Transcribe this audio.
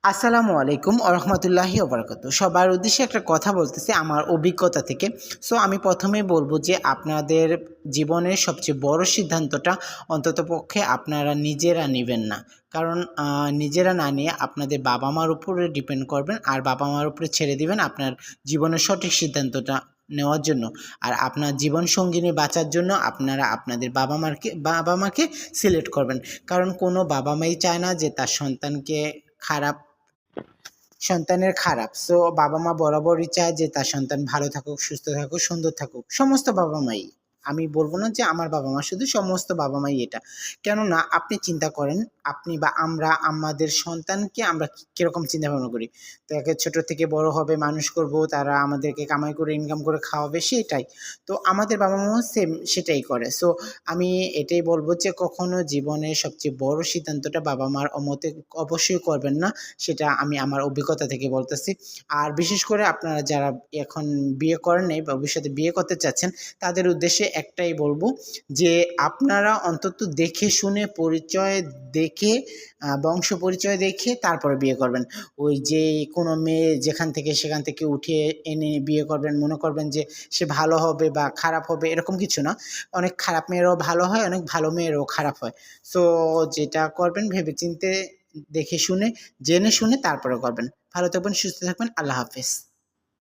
আসসালামু আলাইকুম ওরহমতুল্লাহি ওবরাকাতু। সবার উদ্দেশ্যে একটা কথা বলতেছি আমার অভিজ্ঞতা থেকে। সো আমি প্রথমেই বলব যে আপনাদের জীবনের সবচেয়ে বড় সিদ্ধান্তটা অন্ততপক্ষে আপনারা নিজেরা নিবেন না। কারণ নিজেরা না নিয়ে আপনাদের বাবা-মার উপরে ডিপেন্ড করবেন, আর বাবা-মার উপরে ছেড়ে দিবেন আপনার জীবনের সঠিক সিদ্ধান্তটা নেওয়ার জন্য। আর আপনার জীবনসঙ্গিনী বাঁচার জন্য আপনারা আপনাদের বাবা-মাকে সিলেক্ট করবেন। কারণ কোনো বাবা-মাই চায় না যে তার সন্তানের খারাপ। সো বাবা-মা বরাবরই চায় যে তার সন্তান ভালো থাকুক, সুস্থ থাকুক, সুন্দর থাকুক। সমস্ত বাবা-মাই। আমি বলব না যে আমার বাবা-মা শুধু, সমস্ত বাবা-মাই এটা। কেননা আপনি চিন্তা করেন, আপনি বা আমরা আমাদের সন্তানকে আমরা কিরকম চিন্তাভাবনা করি। তাকে ছোট থেকে বড় হবে, মানুষ করব, তারা আমাদেরকে কামাই করে ইনকাম করে খাওয়াবে, সেটাই। তো আমাদের বাবা-মাও সেম সেটাই করে। সো আমি এটাই বলব যে কখনো জীবনের সবচেয়ে বড় সিদ্ধান্তটা বাবা-মার অমতে অবশ্যই করবেন না। সেটা আমি আমার অভিজ্ঞতা থেকে বলতেছি। আর বিশেষ করে আপনারা যারা এখন বিয়ে করেন নাই বা ভবিষ্যতে বিয়ে করতে চাচ্ছেন, তাদের উদ্দেশ্যে একটাই বলবো যে আপনারা অন্তত দেখে শুনে পরিচয় দেখে বংশ পরিচয় দেখে তারপরে বিয়ে করবেন। ওই যে কোনো মেয়ে যেখান থেকে সেখান থেকে উঠিয়ে এনে বিয়ে করবেন, মনে করবেন যে সে ভালো হবে বা খারাপ হবে, এরকম কিছু না। অনেক খারাপ মেয়েরাও ভালো হয়, অনেক ভালো মেয়েরাও খারাপ হয়। সো যেটা করবেন ভেবেচিন্তে, দেখে শুনে, জেনে শুনে তারপরে করবেন। ভালো থাকবেন, সুস্থ থাকবেন। আল্লাহ হাফেজ।